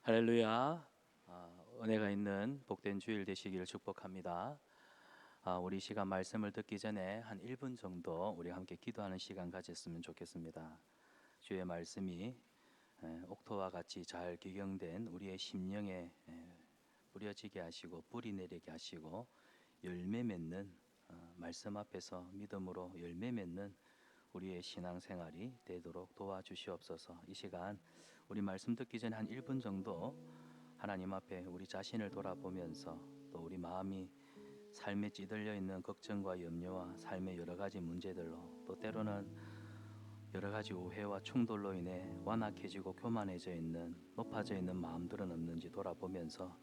할렐루야. 은혜가 있는 복된 주일 되시기를 축복합니다. 우리 시간 말씀을 듣기 전에 한 1분 정도 우리 함께 기도하는 시간 가졌으면 좋겠습니다. 주의 말씀이 옥토와 같이 잘 기경된 우리의 심령에 뿌려지게 하시고 뿌리 내리게 하시고 열매 맺는 말씀 앞에서 믿음으로 열매 맺는 우리의 신앙생활이 되도록 도와주시옵소서. 이 시간 우리 말씀 듣기 전에 한 1분 정도 하나님 앞에 우리 자신을 돌아보면서 또 우리 마음이 삶에 찌들려 있는 걱정과 염려와 삶의 여러 가지 문제들로 또 때로는 여러 가지 오해와 충돌로 인해 완악해지고 교만해져 있는 높아져 있는 마음들은 없는지 돌아보면서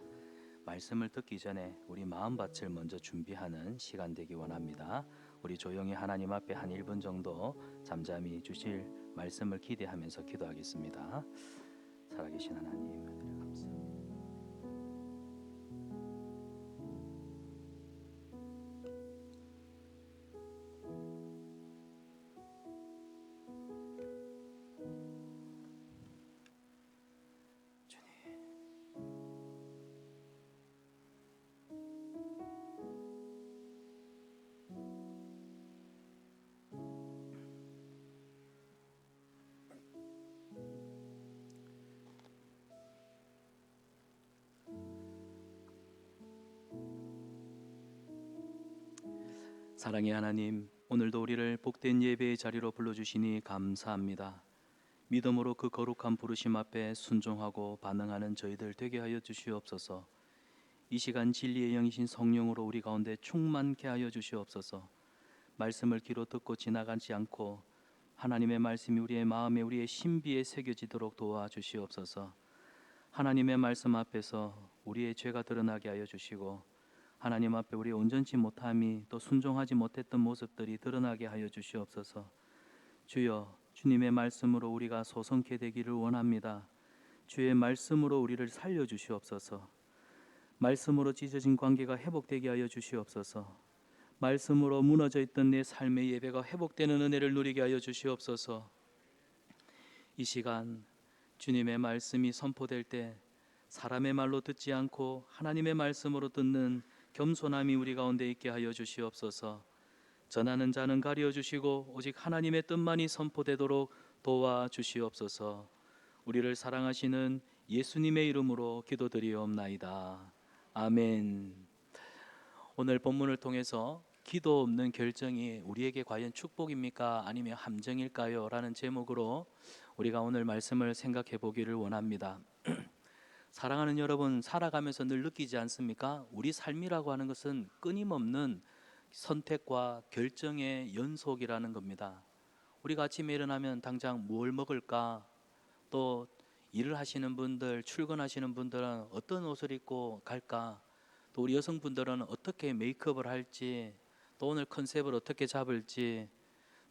말씀을 듣기 전에 우리 마음밭을 먼저 준비하는 시간 되기 원합니다. 우리 조용히 하나님 앞에 한 1분 정도 잠잠히 주실 말씀을 기대하면서 기도하겠습니다. 살아계신 하나님 은혜를 감사합니다. 사랑의 하나님, 오늘도 우리를 복된 예배의 자리로 불러주시니 감사합니다. 믿음으로 그 거룩한 부르심 앞에 순종하고 반응하는 저희들 되게 하여 주시옵소서. 이 시간 진리의 영이신 성령으로 우리 가운데 충만케 하여 주시옵소서. 말씀을 귀로 듣고 지나가지 않고 하나님의 말씀이 우리의 마음에 우리의 신비에 새겨지도록 도와주시옵소서. 하나님의 말씀 앞에서 우리의 죄가 드러나게 하여 주시고 하나님 앞에 우리의 온전치 못함이 또 순종하지 못했던 모습들이 드러나게 하여 주시옵소서. 주여, 주님의 말씀으로 우리가 소성케 되기를 원합니다. 주의 말씀으로 우리를 살려 주시옵소서. 말씀으로 찢어진 관계가 회복되게 하여 주시옵소서. 말씀으로 무너져 있던 내 삶의 예배가 회복되는 은혜를 누리게 하여 주시옵소서. 이 시간 주님의 말씀이 선포될 때 사람의 말로 듣지 않고 하나님의 말씀으로 듣는 겸손함이 우리 가운데 있게 하여 주시옵소서. 전하는 자는 가려 주시고 오직 하나님의 뜻만이 선포되도록 도와주시옵소서. 우리를 사랑하시는 예수님의 이름으로 기도드리옵나이다. 아멘. 오늘 본문을 통해서 기도 없는 결정이 우리에게 과연 축복입니까? 아니면 함정일까요? 라는 제목으로 우리가 오늘 말씀을 생각해 보기를 원합니다. 사랑하는 여러분, 살아가면서 늘 느끼지 않습니까? 우리 삶이라고 하는 것은 끊임없는 선택과 결정의 연속이라는 겁니다. 우리가 아침에 일어나면 당장 뭘 먹을까? 또 일을 하시는 분들, 출근하시는 분들은 어떤 옷을 입고 갈까? 또 우리 여성분들은 어떻게 메이크업을 할지, 또 오늘 컨셉을 어떻게 잡을지,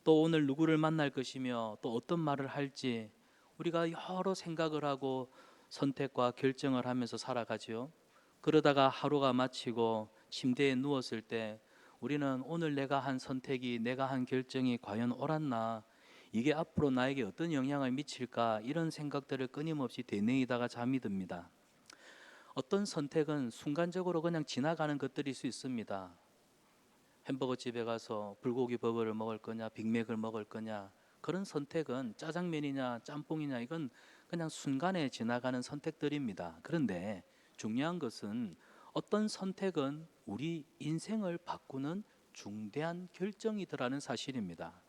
또 오늘 누구를 만날 것이며 또 어떤 말을 할지 우리가 여러 생각을 하고 선택과 결정을 하면서 살아가지요. 그러다가 하루가 마치고 침대에 누웠을 때 우리는 오늘 내가 한 선택이, 내가 한 결정이 과연 옳았나, 이게 앞으로 나에게 어떤 영향을 미칠까, 이런 생각들을 끊임없이 되뇌이다가 잠이 듭니다. 어떤 선택은 순간적으로 그냥 지나가는 것들일 수 있습니다. 햄버거 집에 가서 불고기 버거를 먹을 거냐, 빅맥을 먹을 거냐, 그런 선택은 짜장면이냐 짬뽕이냐 이건 그냥 순간에 지나가는 선택들입니다. 그런데 중요한 것은 어떤 선택은 우리 인생을 바꾸는 중대한 결정이더라는 사실입니다.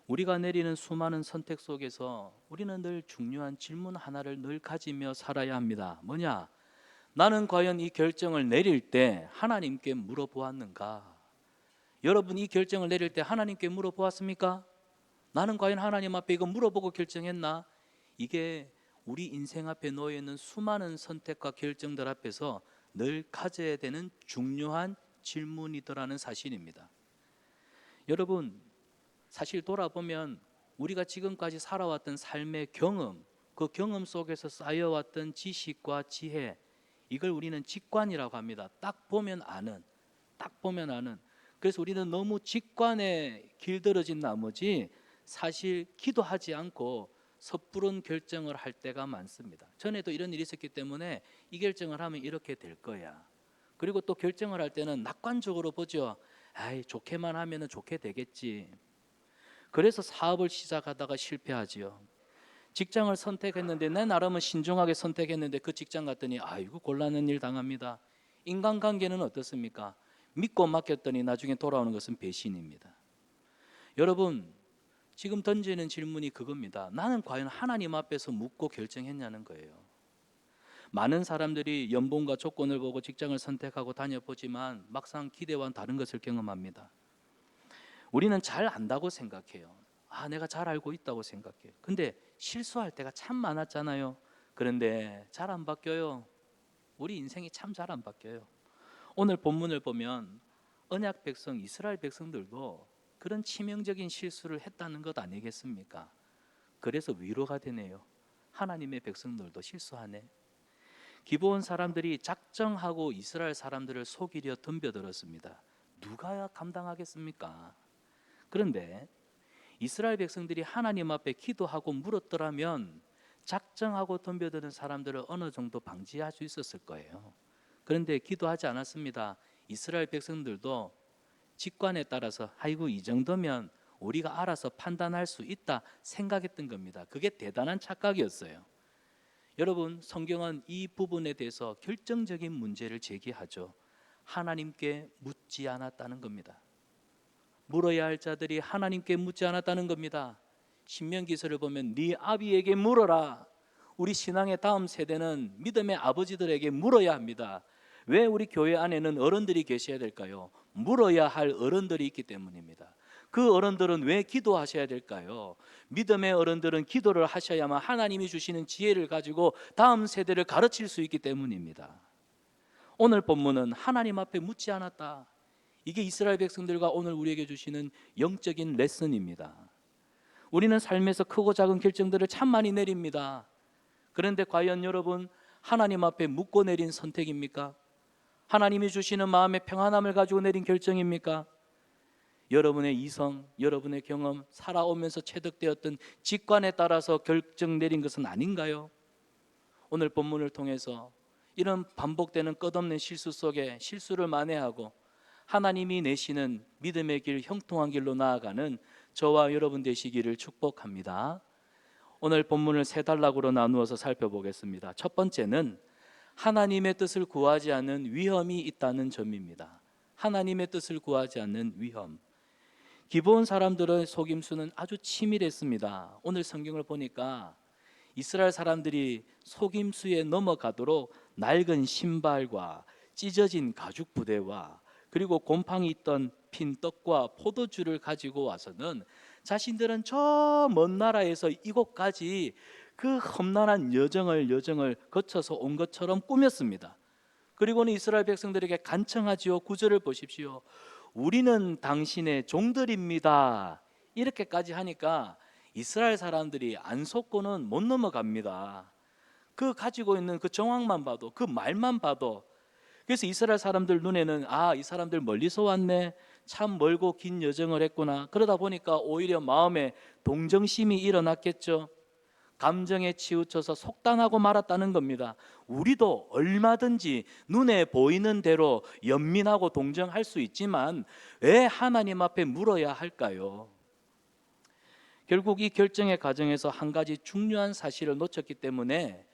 우리가 내리는 수많은 선택 속에서 우리는 늘 중요한 질문 하나를 늘 가지며 살아야 합니다. 뭐냐? 나는 과연 이 결정을 내릴 때 하나님께 물어보았는가? 여러분, 이 결정을 내릴 때 하나님께 물어보았습니까? 나는 과연 하나님 앞에 이거 물어보고 결정했나? 이게 우리 인생 앞에 놓여 있는 수많은 선택과 결정들 앞에서 늘 가져야 되는 중요한 질문이더라는 사실입니다. 여러분, 사실 돌아보면 우리가 지금까지 살아왔던 삶의 경험, 그 경험 속에서 쌓여왔던 지식과 지혜, 이걸 우리는 직관이라고 합니다. 딱 보면 아는. 그래서 우리는 너무 직관에 길들어진 나머지 사실 기도하지 않고 섣부른 결정을 할 때가 많습니다. 전에도 이런 일이 있었기 때문에 이 결정을 하면 이렇게 될 거야. 그리고 또 결정을 할 때는 낙관적으로 보죠. 아이, 좋게만 하면 좋게 되겠지. 그래서 사업을 시작하다가 실패하지요. 직장을 선택했는데 내 나름은 신중하게 선택했는데 그 직장 갔더니 아이고 곤란한 일 당합니다. 인간관계는 어떻습니까? 믿고 맡겼더니 나중에 돌아오는 것은 배신입니다. 여러분, 지금 던지는 질문이 그겁니다. 나는 과연 하나님 앞에서 묻고 결정했냐는 거예요. 많은 사람들이 연봉과 조건을 보고 직장을 선택하고 다녀보지만 막상 기대와는 다른 것을 경험합니다. 우리는 잘 안다고 생각해요. 내가 잘 알고 있다고 생각해요. 근데 실수할 때가 참 많았잖아요. 그런데 잘 안 바뀌어요. 우리 인생이 참 잘 안 바뀌어요. 오늘 본문을 보면 언약 백성 이스라엘 백성들도 그런 치명적인 실수를 했다는 것 아니겠습니까? 그래서 위로가 되네요. 하나님의 백성들도 실수하네. 기브온 사람들이 작정하고 이스라엘 사람들을 속이려 덤벼들었습니다. 누가 감당하겠습니까? 그런데 이스라엘 백성들이 하나님 앞에 기도하고 물었더라면 작정하고 덤벼드는 사람들을 어느 정도 방지할 수 있었을 거예요. 그런데 기도하지 않았습니다. 이스라엘 백성들도 직관에 따라서 아이고 이 정도면 우리가 알아서 판단할 수 있다 생각했던 겁니다. 그게 대단한 착각이었어요. 여러분, 성경은 이 부분에 대해서 결정적인 문제를 제기하죠. 하나님께 묻지 않았다는 겁니다. 물어야 할 자들이 하나님께 묻지 않았다는 겁니다. 신명기서를 보면 네 아비에게 물어라. 우리 신앙의 다음 세대는 믿음의 아버지들에게 물어야 합니다. 왜 우리 교회 안에는 어른들이 계셔야 될까요? 물어야 할 어른들이 있기 때문입니다. 그 어른들은 왜 기도하셔야 될까요? 믿음의 어른들은 기도를 하셔야만 하나님이 주시는 지혜를 가지고 다음 세대를 가르칠 수 있기 때문입니다. 오늘 본문은 하나님 앞에 묻지 않았다. 이게 이스라엘 백성들과 오늘 우리에게 주시는 영적인 레슨입니다. 우리는 삶에서 크고 작은 결정들을 참 많이 내립니다. 그런데 과연 여러분, 하나님 앞에 묻고 내린 선택입니까? 하나님이 주시는 마음의 평안함을 가지고 내린 결정입니까? 여러분의 이성, 여러분의 경험, 살아오면서 체득되었던 직관에 따라서 결정 내린 것은 아닌가요? 오늘 본문을 통해서 이런 반복되는 끝없는 실수 속에 실수를 만회하고 하나님이 내시는 믿음의 길, 형통한 길로 나아가는 저와 여러분 되시기를 축복합니다. 오늘 본문을 세 단락으로 나누어서 살펴보겠습니다. 첫 번째는 하나님의 뜻을 구하지 않는 위험이 있다는 점입니다. 하나님의 뜻을 구하지 않는 위험. 기브온 사람들의 속임수는 아주 치밀했습니다. 오늘 성경을 보니까 이스라엘 사람들이 속임수에 넘어가도록 낡은 신발과 찢어진 가죽 부대와 그리고 곰팡이 있던 핀 떡과 포도주를 가지고 와서는 자신들은 저 먼 나라에서 이곳까지 그 험난한 여정을 거쳐서 온 것처럼 꾸몄습니다. 그리고는 이스라엘 백성들에게 간청하지요. 9절을 보십시오. 우리는 당신의 종들입니다. 이렇게까지 하니까 이스라엘 사람들이 안 속고는 못 넘어갑니다. 그 가지고 있는 그 정황만 봐도, 그 말만 봐도, 그래서 이스라엘 사람들 눈에는 이 사람들 멀리서 왔네, 참 멀고 긴 여정을 했구나. 그러다 보니까 오히려 마음에 동정심이 일어났겠죠. 감정에 치우쳐서 속단하고 말았다는 겁니다. 우리도 얼마든지 눈에 보이는 대로 연민하고 동정할 수 있지만 왜 하나님 앞에 물어야 할까요? 결국 이 결정의 과정에서 한 가지 중요한 사실을 놓쳤기 때문에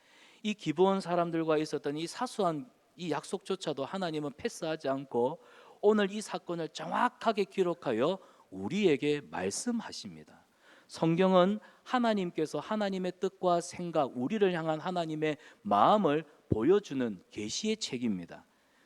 이 기브온 사람들과 있었던 이 사소한 이 약속조차도 하나님은 패스하지 않고 오늘 이 사건을 정확하게 기록하여 우리에게 말씀하십니다. 성경은 하나님께서 하나님의 뜻과 생각, 우리를 향한 하나님의 마음을 보여주는 계시의 책입니다.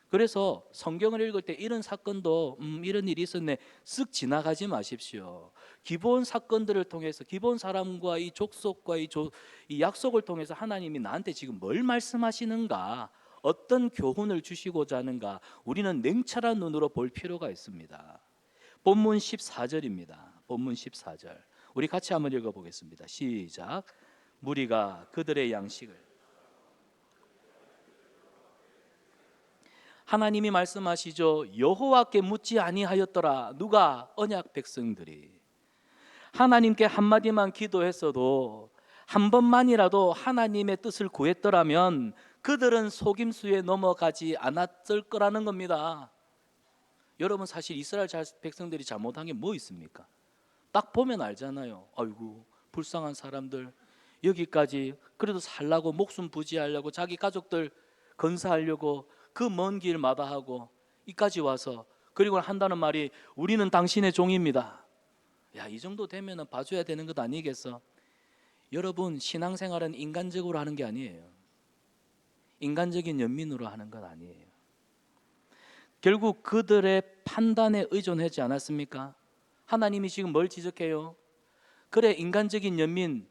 그래서 성경을 읽을 때 이런 사건도 이런 일이 있었네 쓱 지나가지 마십시오. 기본 사건들을 통해서 기본 사람과 이 족속과 이 약속을 통해서 하나님이 나한테 지금 뭘 말씀하시는가, 어떤 교훈을 주시고자 하는가, 우리는 냉철한 눈으로 볼 필요가 있습니다. 본문 14절입니다. 본문 14절 우리 같이 한번 읽어보겠습니다. 시작. 무리가 그들의 양식을, 하나님이 말씀하시죠. 여호와께 묻지 아니하였더라. 누가? 언약 백성들이. 하나님께 한마디만 기도했어도 한 번만이라도 하나님의 뜻을 구했더라면 그들은 속임수에 넘어가지 않았을 거라는 겁니다. 여러분, 사실 이스라엘 백성들이 잘못한 게 뭐 있습니까? 딱 보면 알잖아요. 아이고, 불쌍한 사람들, 여기까지 그래도 살라고 목숨 부지하려고 자기 가족들 건사하려고 그 먼 길 마다하고 이까지 와서, 그리고 한다는 말이 우리는 당신의 종입니다. 야, 이 정도 되면 봐줘야 되는 것 아니겠어? 여러분, 신앙생활은 인간적으로 하는 게 아니에요. 인간적인 연민으로 하는 것 아니에요. 결국 그들의 판단에 의존하지 않았습니까? 하나님이 지금 뭘 지적해요? 그래, 인간적인 연민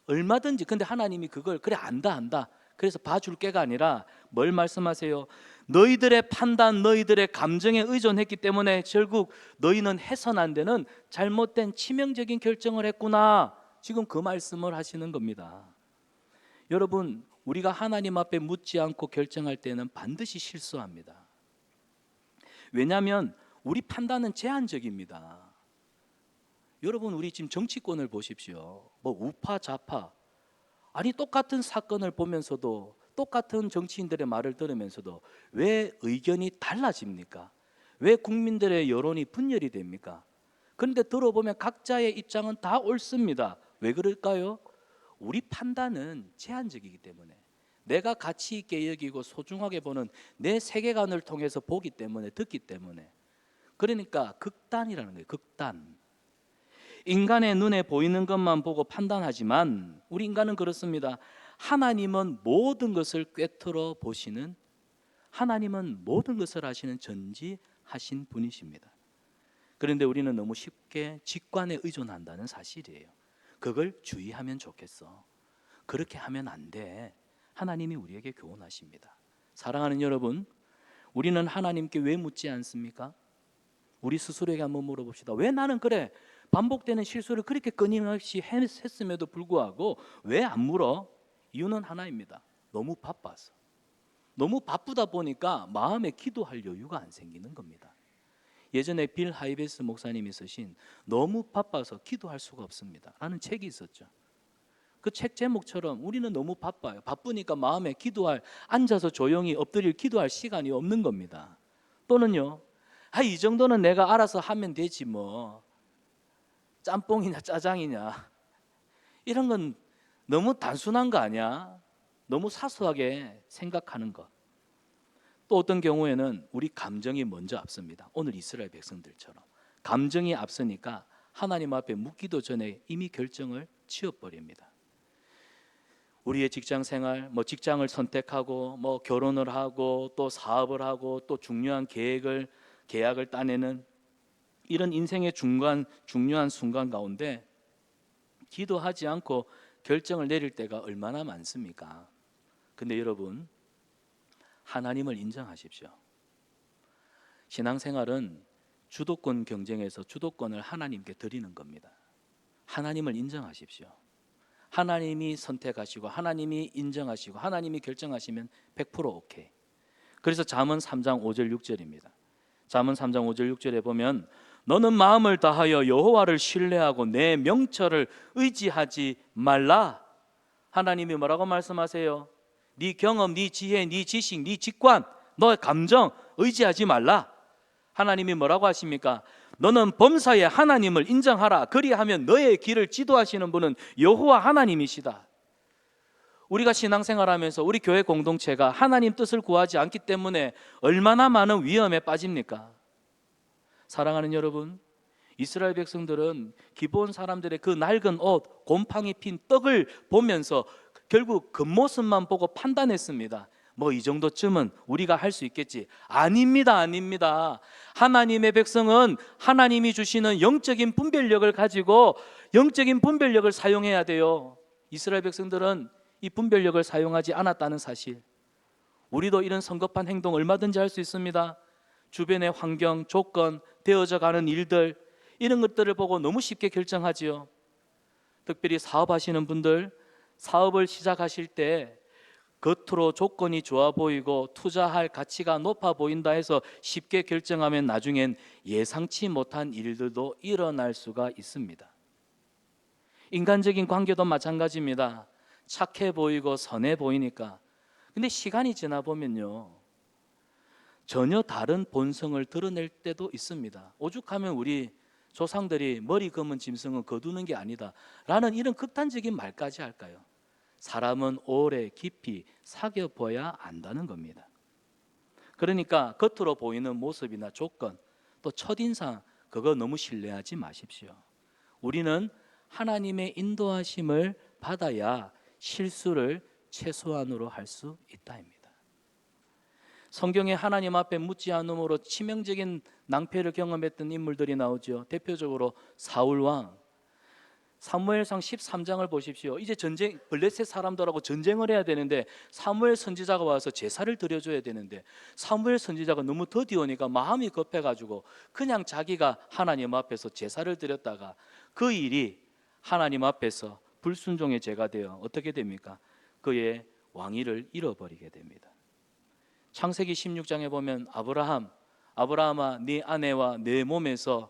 얼마든지, 근데 하나님이 그걸 그래 안다 그래서 봐줄 게가 아니라 뭘 말씀하세요? 너희들의 판단, 너희들의 감정에 의존했기 때문에 결국 너희는 해선 안 되는 잘못된 치명적인 결정을 했구나, 지금 그 말씀을 하시는 겁니다. 여러분, 우리가 하나님 앞에 묻지 않고 결정할 때는 반드시 실수합니다. 왜냐하면 우리 판단은 제한적입니다. 여러분, 우리 지금 정치권을 보십시오. 뭐 우파 좌파, 아니 똑같은 사건을 보면서도, 똑같은 정치인들의 말을 들으면서도 왜 의견이 달라집니까? 왜 국민들의 여론이 분열이 됩니까? 그런데 들어보면 각자의 입장은 다 옳습니다. 왜 그럴까요? 우리 판단은 제한적이기 때문에, 내가 가치 있게 여기고 소중하게 보는 내 세계관을 통해서 보기 때문에, 듣기 때문에. 그러니까 극단이라는 거예요. 극단. 인간의 눈에 보이는 것만 보고 판단하지만 우리 인간은 그렇습니다. 하나님은 모든 것을 꿰뚫어 보시는, 하나님은 모든 것을 아시는 전지하신 분이십니다. 그런데 우리는 너무 쉽게 직관에 의존한다는 사실이에요. 그걸 주의하면 좋겠어. 그렇게 하면 안 돼. 하나님이 우리에게 교훈하십니다. 사랑하는 여러분, 우리는 하나님께 왜 묻지 않습니까? 우리 스스로에게 한번 물어봅시다. 왜 나는 그래, 반복되는 실수를 그렇게 끊임없이 했음에도 불구하고 왜 안 물어? 이유는 하나입니다. 너무 바빠서. 너무 바쁘다 보니까 마음에 기도할 여유가 안 생기는 겁니다. 예전에 빌 하이베스 목사님이 쓰신 너무 바빠서 기도할 수가 없습니다 라는 책이 있었죠. 그 책 제목처럼 우리는 너무 바빠요. 바쁘니까 마음에 기도할, 앉아서 조용히 엎드릴 기도할 시간이 없는 겁니다. 또는요, 이 정도는 내가 알아서 하면 되지 뭐, 짬뽕이냐 짜장이냐, 이런 건 너무 단순한 거 아니야? 너무 사소하게 생각하는 것. 또 어떤 경우에는 우리 감정이 먼저 앞섭니다. 오늘 이스라엘 백성들처럼 감정이 앞서니까 하나님 앞에 묻기도 전에 이미 결정을 지어버립니다. 우리의 직장 생활, 뭐 직장을 선택하고, 뭐 결혼을 하고, 또 사업을 하고, 또 중요한 계약을 따내는 이런 인생의 중요한 순간 가운데 기도하지 않고 결정을 내릴 때가 얼마나 많습니까? 근데 여러분, 하나님을 인정하십시오. 신앙생활은 주도권 경쟁에서 주도권을 하나님께 드리는 겁니다. 하나님을 인정하십시오. 하나님이 선택하시고 하나님이 인정하시고 하나님이 결정하시면 100% 오케이. 그래서 잠언 3장 5절 6절입니다. 잠언 3장 5절 6절에 보면 너는 마음을 다하여 여호와를 신뢰하고 내 명철을 의지하지 말라. 하나님이 뭐라고 말씀하세요? 네 경험, 네 지혜, 네 지식, 네 직관, 너의 감정 의지하지 말라. 하나님이 뭐라고 하십니까? 너는 범사에 하나님을 인정하라. 그리하면 너의 길을 지도하시는 분은 여호와 하나님이시다. 우리가 신앙생활하면서 우리 교회 공동체가 하나님 뜻을 구하지 않기 때문에 얼마나 많은 위험에 빠집니까? 사랑하는 여러분, 이스라엘 백성들은 기브온 사람들의 그 낡은 옷, 곰팡이 핀 떡을 보면서 결국 겉모습만 보고 판단했습니다. 뭐 이 정도쯤은 우리가 할 수 있겠지. 아닙니다. 하나님의 백성은 하나님이 주시는 영적인 분별력을 가지고 영적인 분별력을 사용해야 돼요. 이스라엘 백성들은 이 분별력을 사용하지 않았다는 사실. 우리도 이런 성급한 행동 얼마든지 할 수 있습니다. 주변의 환경, 조건, 되어져 가는 일들, 이런 것들을 보고 너무 쉽게 결정하지요. 특별히 사업하시는 분들, 사업을 시작하실 때 겉으로 조건이 좋아 보이고 투자할 가치가 높아 보인다 해서 쉽게 결정하면 나중엔 예상치 못한 일들도 일어날 수가 있습니다. 인간적인 관계도 마찬가지입니다. 착해 보이고 선해 보이니까. 근데 시간이 지나 보면요, 전혀 다른 본성을 드러낼 때도 있습니다. 오죽하면 우리 조상들이 머리 검은 짐승은 거두는 게 아니다 라는 이런 극단적인 말까지 할까요? 사람은 오래 깊이 사귀어 보아야 안다는 겁니다. 그러니까 겉으로 보이는 모습이나 조건, 또 첫인상, 그거 너무 신뢰하지 마십시오. 우리는 하나님의 인도하심을 받아야 실수를 최소한으로 할 수 있다입니다. 성경에 하나님 앞에 묻지 않음으로 치명적인 낭패를 경험했던 인물들이 나오죠. 대표적으로 사울 왕. 사무엘상 13장을 보십시오. 이제 블레셋 사람들하고 전쟁을 해야 되는데 사무엘 선지자가 와서 제사를 드려줘야 되는데 사무엘 선지자가 너무 더디 오니까 마음이 급해가지고 그냥 자기가 하나님 앞에서 제사를 드렸다가 그 일이 하나님 앞에서 불순종의 죄가 되어 어떻게 됩니까? 그의 왕위를 잃어버리게 됩니다. 창세기 16장에 보면 아브라함아, 네 아내와 내 몸에서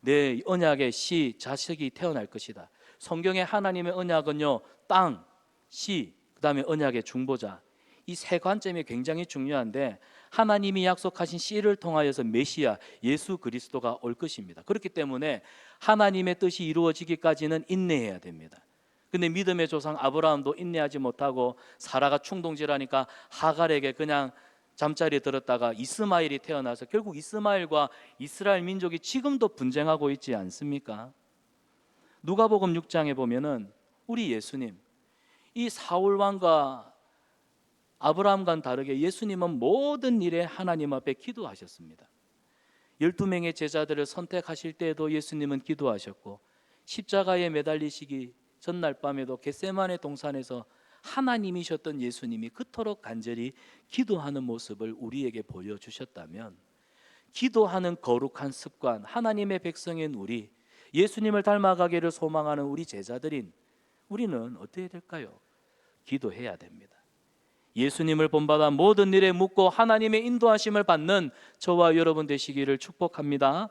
내 언약의 씨 자식이 태어날 것이다. 성경의 하나님의 언약은요, 땅, 씨, 그 다음에 언약의 중보자, 이 세 관점이 굉장히 중요한데 하나님이 약속하신 씨를 통하여서 메시아 예수 그리스도가 올 것입니다. 그렇기 때문에 하나님의 뜻이 이루어지기까지는 인내해야 됩니다. 근데 믿음의 조상 아브라함도 인내하지 못하고 사라가 충동질하니까 하갈에게 그냥 잠자리에 들었다가 이스마엘이 태어나서 결국 이스마엘과 이스라엘 민족이 지금도 분쟁하고 있지 않습니까? 누가복음 6장에 보면은 우리 예수님, 이 사울 왕과 아브라함과는 다르게 예수님은 모든 일에 하나님 앞에 기도하셨습니다. 12명의 제자들을 선택하실 때에도 예수님은 기도하셨고 십자가에 매달리시기 전날 밤에도 겟세마네 동산에서 하나님이셨던 예수님이 그토록 간절히 기도하는 모습을 우리에게 보여주셨다면, 기도하는 거룩한 습관, 하나님의 백성인 우리, 예수님을 닮아가기를 소망하는 우리 제자들인 우리는 어떻게 될까요? 기도해야 됩니다. 예수님을 본받아 모든 일에 묻고 하나님의 인도하심을 받는 저와 여러분 되시기를 축복합니다.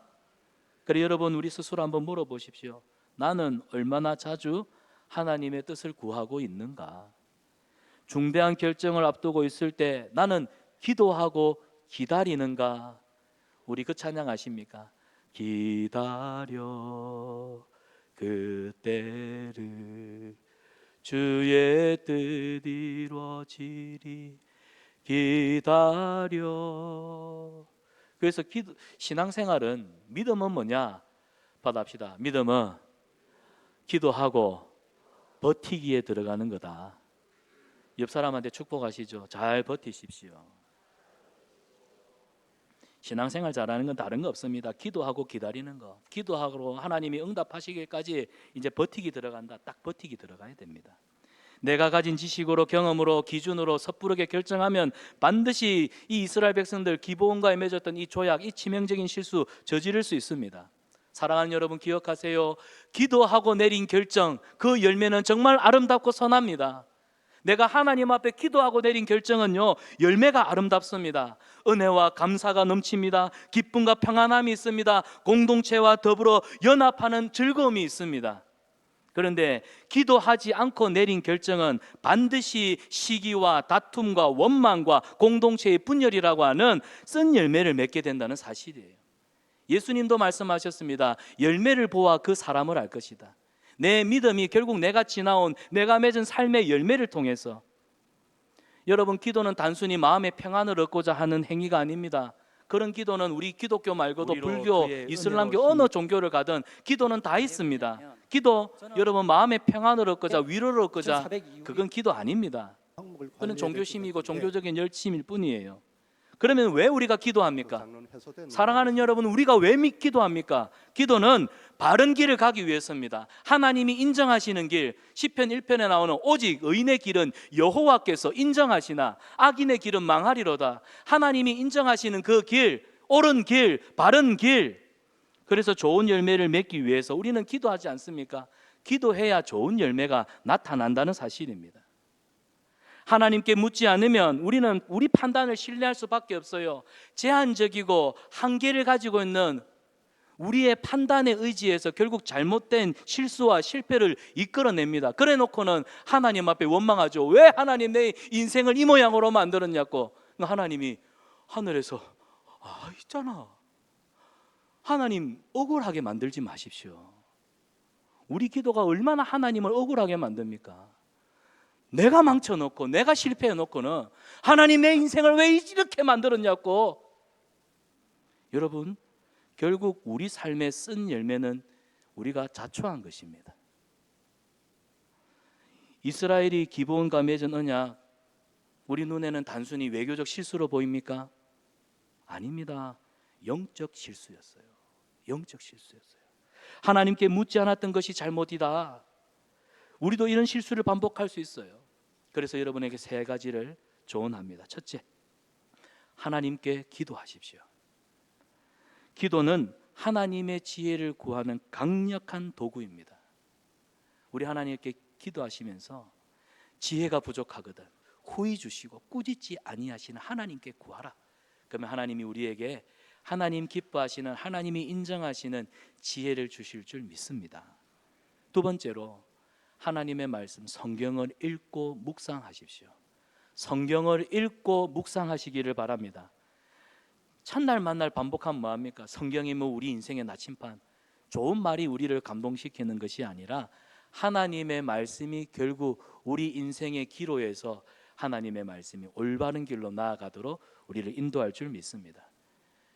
그래, 여러분 우리 스스로 한번 물어보십시오. 나는 얼마나 자주 하나님의 뜻을 구하고 있는가? 중대한 결정을 앞두고 있을 때 나는 기도하고 기다리는가? 우리 그 찬양 아십니까? 기다려 그때를 주의 뜻 이루어지리 기다려. 그래서 신앙생활은, 믿음은 뭐냐? 받아합시다. 믿음은 기도하고 버티기에 들어가는 거다. 옆 사람한테 축복하시죠. 잘 버티십시오. 신앙생활 잘하는 건 다른 거 없습니다. 기도하고 기다리는 거. 기도하고 하나님이 응답하시기까지 이제 버티기 들어간다. 딱 버티기 들어가야 됩니다. 내가 가진 지식으로, 경험으로, 기준으로 섣부르게 결정하면 반드시 이 이스라엘 백성들 기브온과에 맺었던 이 조약, 이 치명적인 실수 저지를 수 있습니다. 사랑하는 여러분, 기억하세요. 기도하고 내린 결정, 그 열매는 정말 아름답고 선합니다. 내가 하나님 앞에 기도하고 내린 결정은요, 열매가 아름답습니다. 은혜와 감사가 넘칩니다. 기쁨과 평안함이 있습니다. 공동체와 더불어 연합하는 즐거움이 있습니다. 그런데 기도하지 않고 내린 결정은 반드시 시기와 다툼과 원망과 공동체의 분열이라고 하는 쓴 열매를 맺게 된다는 사실이에요. 예수님도 말씀하셨습니다. 열매를 보아 그 사람을 알 것이다. 내 믿음이 결국 내가 지나온, 내가 맺은 삶의 열매를 통해서. 여러분, 기도는 단순히 마음의 평안을 얻고자 하는 행위가 아닙니다. 그런 기도는 우리 기독교 말고도 불교, 이슬람교 어느 종교를 가든 기도는 다 있습니다. 기도, 여러분 마음의 평안을 얻고자, 위로를 얻고자, 그건 기도 아닙니다. 그건 종교심이고 종교적인 열심일 뿐이에요. 그러면 왜 우리가 기도합니까? 사랑하는 여러분, 우리가 왜 기도합니까? 기도는 바른 길을 가기 위해서입니다. 하나님이 인정하시는 길, 시편 1편에 나오는 오직 의인의 길은 여호와께서 인정하시나 악인의 길은 망하리로다. 하나님이 인정하시는 그 길, 옳은 길, 바른 길. 그래서 좋은 열매를 맺기 위해서 우리는 기도하지 않습니까? 기도해야 좋은 열매가 나타난다는 사실입니다. 하나님께 묻지 않으면 우리는 우리 판단을 신뢰할 수밖에 없어요. 제한적이고 한계를 가지고 있는 우리의 판단에 의지해서 결국 잘못된 실수와 실패를 이끌어냅니다. 그래 놓고는 하나님 앞에 원망하죠. 왜 하나님 내 인생을 이 모양으로 만들었냐고. 하나님이 하늘에서 있잖아, 하나님 억울하게 만들지 마십시오. 우리 기도가 얼마나 하나님을 억울하게 만듭니까? 내가 망쳐놓고 내가 실패해놓고는 하나님 내 인생을 왜 이렇게 만들었냐고. 여러분, 결국 우리 삶의 쓴 열매는 우리가 자초한 것입니다. 이스라엘이 기브온과 맺은 언약, 우리 눈에는 단순히 외교적 실수로 보입니까? 아닙니다. 영적 실수였어요. 영적 실수였어요. 하나님께 묻지 않았던 것이 잘못이다. 우리도 이런 실수를 반복할 수 있어요. 그래서 여러분에게 세 가지를 조언합니다. 첫째, 하나님께 기도하십시오. 기도는 하나님의 지혜를 구하는 강력한 도구입니다. 우리 하나님께 기도하시면서 지혜가 부족하거든 후히 주시고 꾸짖지 아니하시는 하나님께 구하라. 그러면 하나님이 우리에게 하나님 기뻐하시는, 하나님이 인정하시는 지혜를 주실 줄 믿습니다. 두 번째로, 하나님의 말씀 성경을 읽고 묵상하십시오. 성경을 읽고 묵상하시기를 바랍니다. 첫날 만날 반복하면 뭐합니까? 성경이 우리 인생의 나침반, 좋은 말이 우리를 감동시키는 것이 아니라 하나님의 말씀이 결국 우리 인생의 기로에서 하나님의 말씀이 올바른 길로 나아가도록 우리를 인도할 줄 믿습니다.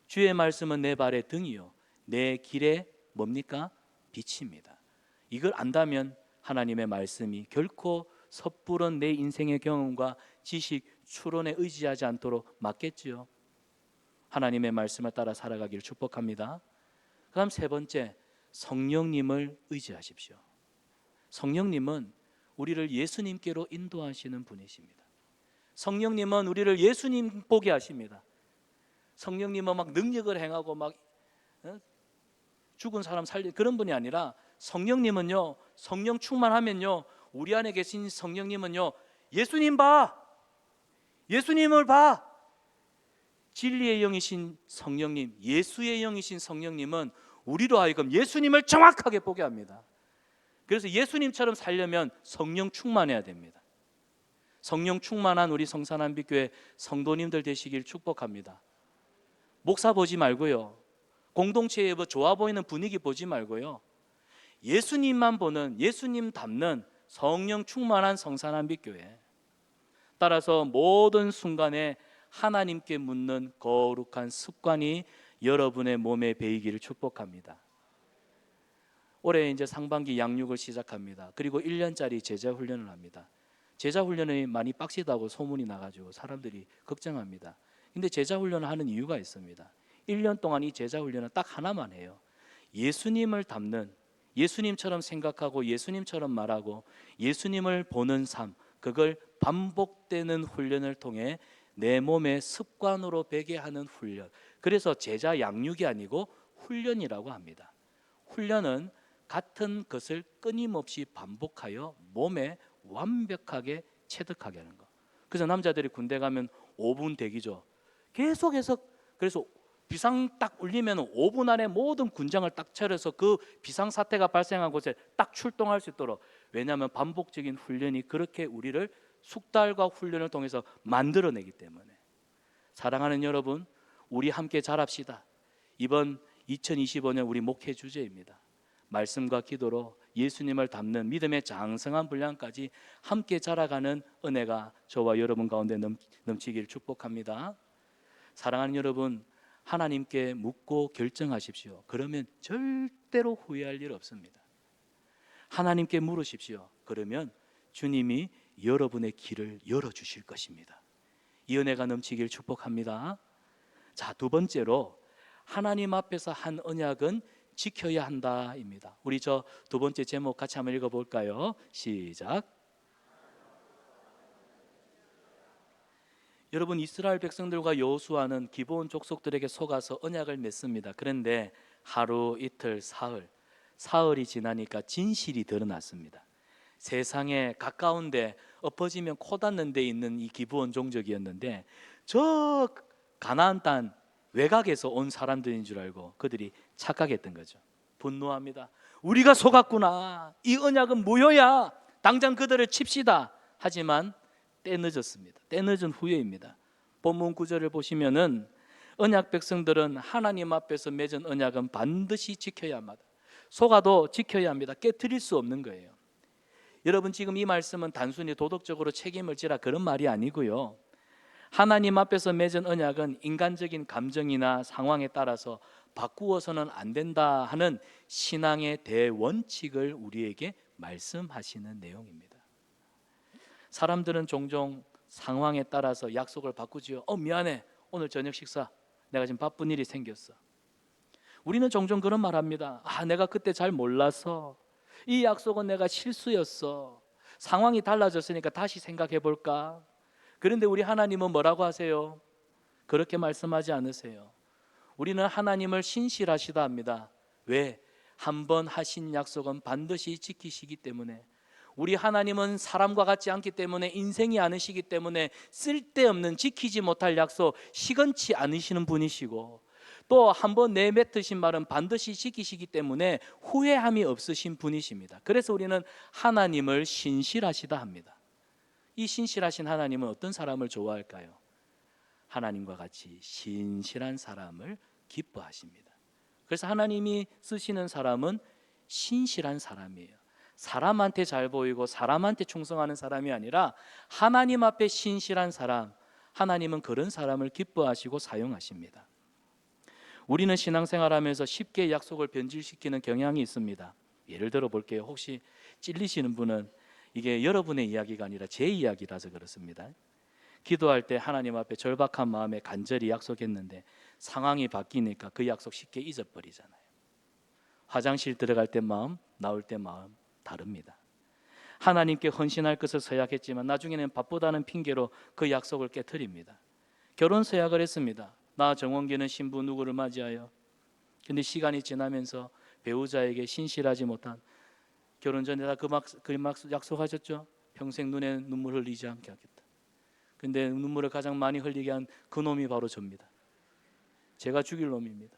주의 말씀은 내 발의 등이요 내 길에 뭡니까? 빛입니다. 이걸 안다면 하나님의 말씀이 결코 섣부른 내 인생의 경험과 지식, 추론에 의지하지 않도록 막겠지요. 하나님의 말씀을 따라 살아가기를 축복합니다. 그 다음 세 번째, 성령님을 의지하십시오. 성령님은 우리를 예수님께로 인도하시는 분이십니다. 성령님은 우리를 예수님 보게 하십니다. 성령님은 막 능력을 행하고 막 죽은 사람 살리는 그런 분이 아니라, 성령님은요, 성령 충만하면요, 우리 안에 계신 성령님은요, 예수님 봐, 예수님을 봐. 진리의 영이신 성령님, 예수의 영이신 성령님은 우리로 하여금 예수님을 정확하게 보게 합니다. 그래서 예수님처럼 살려면 성령 충만해야 됩니다. 성령 충만한 우리 성산한빛교회 성도님들 되시길 축복합니다. 목사 보지 말고요, 공동체에 좋아 보이는 분위기 보지 말고요, 예수님만 보는, 예수님 닮는 성령 충만한 성산한빛교회, 따라서 모든 순간에 하나님께 묻는 거룩한 습관이 여러분의 몸에 배이기를 축복합니다. 올해 이제 상반기 양육을 시작합니다. 그리고 1년짜리 제자 훈련을 합니다. 제자 훈련이 많이 빡시다고 소문이 나가지고 사람들이 걱정합니다. 근데 제자 훈련을 하는 이유가 있습니다. 1년 동안 이 제자 훈련은 딱 하나만 해요. 예수님을 닮는, 예수님처럼 생각하고 예수님처럼 말하고 예수님을 보는 삶, 그걸 반복되는 훈련을 통해 내 몸에 습관으로 배게 하는 훈련. 그래서 제자 양육이 아니고 훈련이라고 합니다. 훈련은 같은 것을 끊임없이 반복하여 몸에 완벽하게 체득하게 하는 거. 그래서 남자들이 군대 가면 5분 대기죠. 계속해서, 그래서 비상 딱 울리면 5분 안에 모든 군장을 딱 차려서 그 비상사태가 발생한 곳에 딱 출동할 수 있도록. 왜냐하면 반복적인 훈련이 그렇게 우리를 숙달과 훈련을 통해서 만들어내기 때문에. 사랑하는 여러분, 우리 함께 자랍시다. 이번 2025년 우리 목회 주제입니다. 말씀과 기도로 예수님을 닮는 믿음의 장성한 분량까지 함께 자라가는 은혜가 저와 여러분 가운데 넘치길 축복합니다. 사랑하는 여러분, 하나님께 묻고 결정하십시오. 그러면 절대로 후회할 일 없습니다. 하나님께 물으십시오. 그러면 주님이 여러분의 길을 열어주실 것입니다. 이 은혜가 넘치길 축복합니다. 자, 두 번째로, 하나님 앞에서 한 언약은 지켜야 한다입니다. 우리 저 두 번째 제목 같이 한번 읽어볼까요? 시작. 여러분, 이스라엘 백성들과 여호수아는 기브온 족속들에게 속아서 언약을 맺습니다. 그런데 하루, 이틀, 사흘이 지나니까 진실이 드러났습니다. 세상에 가까운데 엎어지면 코 닿는 데 있는 이 기브온 종족이었는데, 저 가나안 땅 외곽에서 온 사람들인 줄 알고 그들이 착각했던 거죠. 분노합니다. 우리가 속았구나. 이 언약은 무효야. 당장 그들을 칩시다. 하지만 때 늦었습니다. 때 늦은 후에입니다. 본문 9절을 보시면은 언약 백성들은 하나님 앞에서 맺은 언약은 반드시 지켜야 합니다. 속아도 지켜야 합니다. 깨트릴 수 없는 거예요. 여러분, 지금 이 말씀은 단순히 도덕적으로 책임을 지라 그런 말이 아니고요, 하나님 앞에서 맺은 언약은 인간적인 감정이나 상황에 따라서 바꾸어서는 안 된다 하는 신앙의 대원칙을 우리에게 말씀하시는 내용입니다. 사람들은 종종 상황에 따라서 약속을 바꾸지요. 미안해, 오늘 저녁 식사 내가 지금 바쁜 일이 생겼어. 우리는 종종 그런 말 합니다. 내가 그때 잘 몰라서, 이 약속은 내가 실수였어. 상황이 달라졌으니까 다시 생각해 볼까? 그런데 우리 하나님은 뭐라고 하세요? 그렇게 말씀하지 않으세요. 우리는 하나님을 신실하시다 합니다. 왜? 한번 하신 약속은 반드시 지키시기 때문에. 우리 하나님은 사람과 같지 않기 때문에, 인생이 아니시기 때문에 쓸데없는 지키지 못할 약속 시건치 않으시는 분이시고, 또 한번 내뱉으신 말은 반드시 지키시기 때문에 후회함이 없으신 분이십니다. 그래서 우리는 하나님을 신실하시다 합니다. 이 신실하신 하나님은 어떤 사람을 좋아할까요? 하나님과 같이 신실한 사람을 기뻐하십니다. 그래서 하나님이 쓰시는 사람은 신실한 사람이에요. 사람한테 잘 보이고 사람한테 충성하는 사람이 아니라 하나님 앞에 신실한 사람, 하나님은 그런 사람을 기뻐하시고 사용하십니다. 우리는 신앙생활하면서 쉽게 약속을 변질시키는 경향이 있습니다. 예를 들어 볼게요. 혹시 찔리시는 분은 이게 여러분의 이야기가 아니라 제 이야기라서 그렇습니다. 기도할 때 하나님 앞에 절박한 마음에 간절히 약속했는데 상황이 바뀌니까 그 약속 쉽게 잊어버리잖아요. 화장실 들어갈 때 마음, 나올 때 마음 다릅니다. 하나님께 헌신할 것을 서약했지만 나중에는 바쁘다는 핑계로 그 약속을 깨트립니다. 결혼 서약을 했습니다. 나 정원기는 신부 누구를 맞이하여. 근데 시간이 지나면서 배우자에게 신실하지 못한, 결혼 전에 다 그 약속하셨죠? 평생 눈에 눈물 흘리지 않게 하겠다. 근데 눈물을 가장 많이 흘리게 한 그 놈이 바로 접니다. 제가 죽일 놈입니다.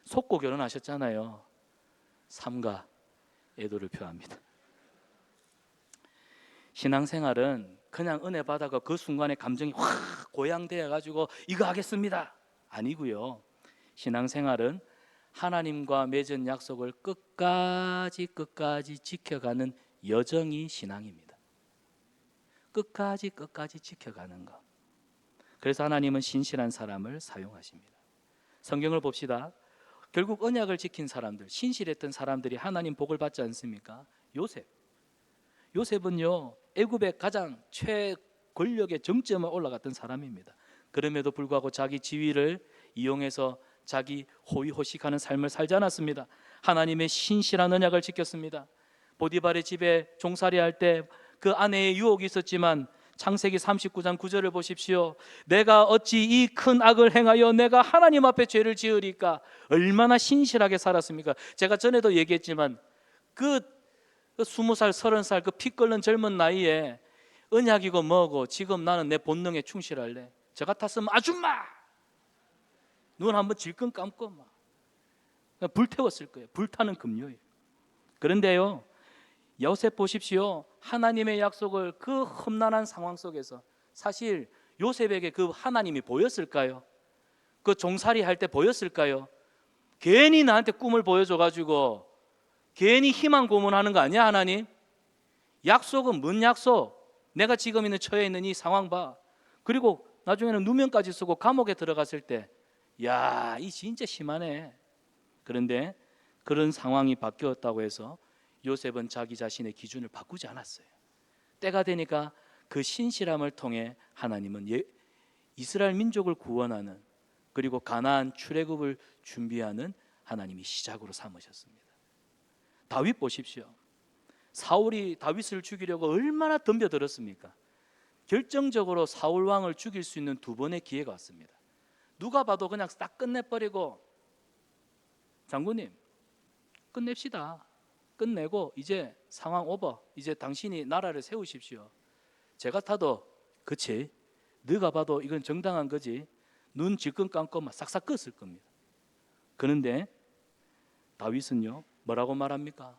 속고 결혼하셨잖아요. 삼가 애도를 표합니다. 신앙생활은 그냥 은혜 받아가 그 순간에 감정이 확 고양되어 가지고 이거 하겠습니다 아니고요. 신앙생활은 하나님과 맺은 약속을 끝까지 지켜가는 여정이 신앙입니다. 끝까지 지켜가는 것. 그래서 하나님은 신실한 사람을 사용하십니다. 성경을 봅시다. 결국 언약을 지킨 사람들, 신실했던 사람들이 하나님 복을 받지 않습니까? 요셉은요, 애굽의 가장 최권력의 정점에 올라갔던 사람입니다. 그럼에도 불구하고 자기 지위를 이용해서 자기 호의호식하는 삶을 살지 않았습니다. 하나님의 신실한 언약을 지켰습니다. 보디발의 집에 종살이할 때 그 아내의 유혹이 있었지만 창세기 39장 9절을 보십시오. 내가 어찌 이 큰 악을 행하여 내가 하나님 앞에 죄를 지으리까. 얼마나 신실하게 살았습니까? 제가 전에도 얘기했지만 그 20살 30살 그 피 끓는 젊은 나이에 언약이고 뭐고 지금 나는 내 본능에 충실할래. 저 같았으면 아줌마 눈 한번 질끈 감고 막 불태웠을 거예요. 불타는 급료예요. 그런데요, 요셉 보십시오. 하나님의 약속을 그 험난한 상황 속에서, 사실 요셉에게 그 하나님이 보였을까요? 그 종살이 할 때 보였을까요? 괜히 나한테 꿈을 보여줘가지고 괜히 희망 고문하는 거 아니야 하나님? 약속은 뭔 약속? 내가 지금 있는 처해 있는 이 상황 봐. 그리고 나중에는 누명까지 쓰고 감옥에 들어갔을 때, 야, 이 진짜 심하네. 그런데 그런 상황이 바뀌었다고 해서 요셉은 자기 자신의 기준을 바꾸지 않았어요. 때가 되니까 그 신실함을 통해 하나님은 이스라엘 민족을 구원하는, 그리고 가나안 출애굽을 준비하는 하나님이 시작으로 삼으셨습니다. 다윗 보십시오. 사울이 다윗을 죽이려고 얼마나 덤벼들었습니까? 결정적으로 사울 왕을 죽일 수 있는 두 번의 기회가 왔습니다. 누가 봐도 그냥 딱 끝내버리고, 장군님 끝냅시다. 끝내고 이제 상황 오버, 이제 당신이 나라를 세우십시오. 제 같아도 그치, 네가 봐도 이건 정당한 거지, 눈 질끈 감고 막 싹싹 껐을 겁니다. 그런데 다윗은요 뭐라고 말합니까?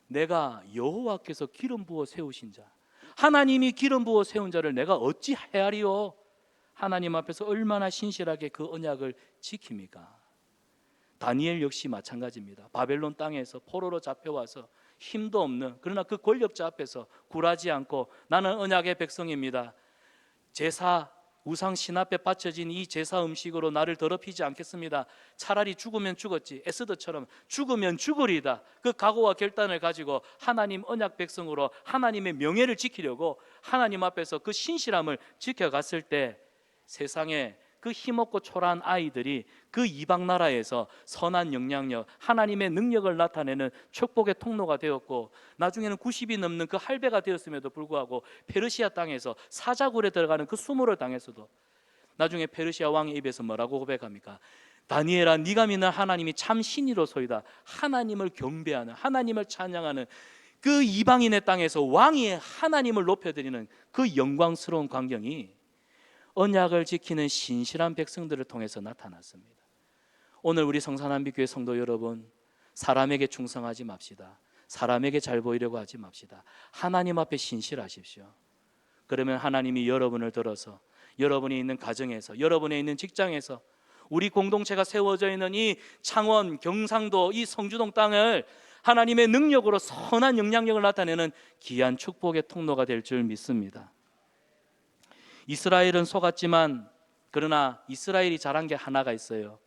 내가 여호와께서 기름 부어 세우신 자, 하나님이 기름 부어 세운 자를 내가 어찌 헤아리요? 하나님 앞에서 얼마나 신실하게 그 언약을 지킵니까? 다니엘 역시 마찬가지입니다. 바벨론 땅에서 포로로 잡혀와서 힘도 없는, 그러나 그 권력자 앞에서 굴하지 않고 나는 언약의 백성입니다, 제사 우상 신 앞에 바쳐진 이 제사 음식으로 나를 더럽히지 않겠습니다, 차라리 죽으면 죽었지, 에스더처럼 죽으면 죽으리다, 그 각오와 결단을 가지고 하나님 언약 백성으로 하나님의 명예를 지키려고 하나님 앞에서 그 신실함을 지켜갔을 때 세상에 그 힘없고 초라한 아이들이 그 이방 나라에서 선한 영향력, 하나님의 능력을 나타내는 축복의 통로가 되었고, 나중에는 90이 넘는 그 할배가 되었음에도 불구하고 페르시아 땅에서 사자굴에 들어가는 그 수모를 당했어도 나중에 페르시아 왕의 입에서 뭐라고 고백합니까? 다니엘아, 네가 믿는 하나님이 참 신이로소이다. 하나님을 경배하는, 하나님을 찬양하는 그 이방인의 땅에서 왕이 하나님을 높여드리는 그 영광스러운 광경이 언약을 지키는 신실한 백성들을 통해서 나타났습니다. 오늘 우리 성산한빛교회 성도 여러분, 사람에게 충성하지 맙시다. 사람에게 잘 보이려고 하지 맙시다. 하나님 앞에 신실하십시오. 그러면 하나님이 여러분을 들어서 여러분이 있는 가정에서, 여러분이 있는 직장에서, 우리 공동체가 세워져 있는 이 창원, 경상도, 이 성주동 땅을 하나님의 능력으로 선한 영향력을 나타내는 귀한 축복의 통로가 될 줄 믿습니다. 이스라엘은 속았지만, 그러나 이스라엘이 잘한 게 하나가 있어요.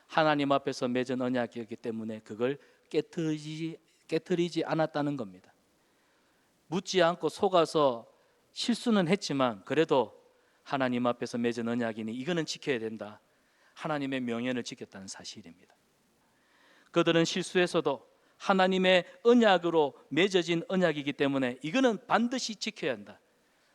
하나님 앞에서 맺은 언약이었기 때문에 그걸 깨트리지 않았다는 겁니다. 묻지 않고 속아서 실수는 했지만 그래도 하나님 앞에서 맺은 언약이니 이거는 지켜야 된다, 하나님의 명예를 지켰다는 사실입니다. 그들은 실수해서도 하나님의 언약으로 맺어진 언약이기 때문에 이거는 반드시 지켜야 한다.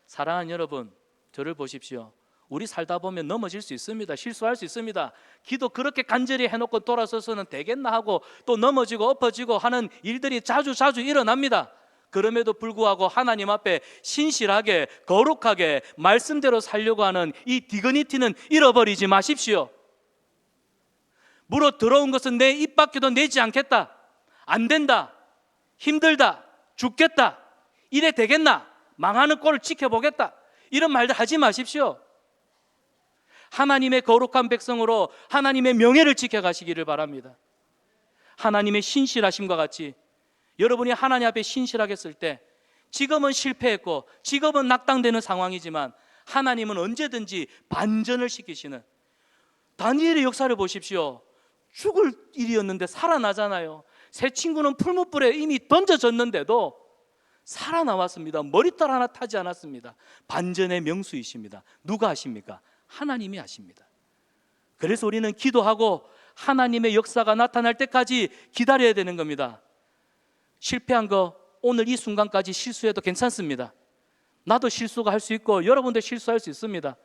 사랑하는 여러분, 저를 보십시오. 우리 살다 보면 넘어질 수 있습니다. 실수할 수 있습니다. 기도 그렇게 간절히 해놓고 돌아서서는 되겠나 하고 또 넘어지고 엎어지고 하는 일들이 자주 일어납니다. 그럼에도 불구하고 하나님 앞에 신실하게 거룩하게 말씀대로 살려고 하는 이 디그니티는 잃어버리지 마십시오. 물어 들어온 것은 내 입 밖에도 내지 않겠다, 안 된다, 힘들다, 죽겠다, 이래 되겠나, 망하는 꼴을 지켜보겠다, 이런 말들 하지 마십시오. 하나님의 거룩한 백성으로 하나님의 명예를 지켜가시기를 바랍니다. 하나님의 신실하심과 같이 여러분이 하나님 앞에 신실하게 쓸 때, 지금은 실패했고 지금은 낙당되는 상황이지만 하나님은 언제든지 반전을 시키시는, 다니엘의 역사를 보십시오. 죽을 일이었는데 살아나잖아요. 새 친구는 풀무불에 이미 던져졌는데도 살아나왔습니다. 머리털 하나 타지 않았습니다. 반전의 명수이십니다. 누가 하십니까? 하나님이 하십니다. 그래서 우리는 기도하고 하나님의 역사가 나타날 때까지 기다려야 되는 겁니다. 실패한 거 오늘 이 순간까지 실수해도 괜찮습니다. 나도 실수가 할 수 있고 여러분도 실수할 수 있습니다.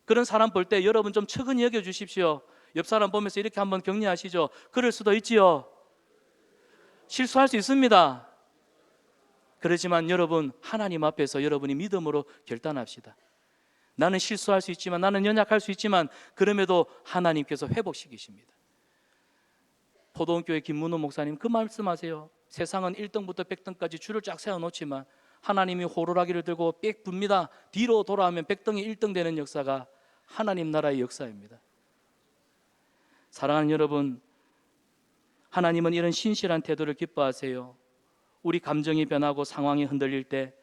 그런 사람 볼 때 여러분 좀 측은히 여겨주십시오. 옆 사람 보면서 이렇게 한번 격려하시죠. 그럴 수도 있지요. 실수할 수 있습니다. 그렇지만 여러분, 하나님 앞에서 여러분이 믿음으로 결단합시다. 나는 실수할 수 있지만, 나는 연약할 수 있지만 그럼에도 하나님께서 회복시키십니다. 포도원교회 김문호 목사님 그 말씀하세요. 세상은 1등부터 100등까지 줄을 쫙 세워놓지만 하나님이 호루라기를 들고 빽 붑니다. 뒤로 돌아오면 100등이 1등 되는 역사가 하나님 나라의 역사입니다. 사랑하는 여러분, 하나님은 이런 신실한 태도를 기뻐하세요. 우리 감정이 변하고 상황이 흔들릴 때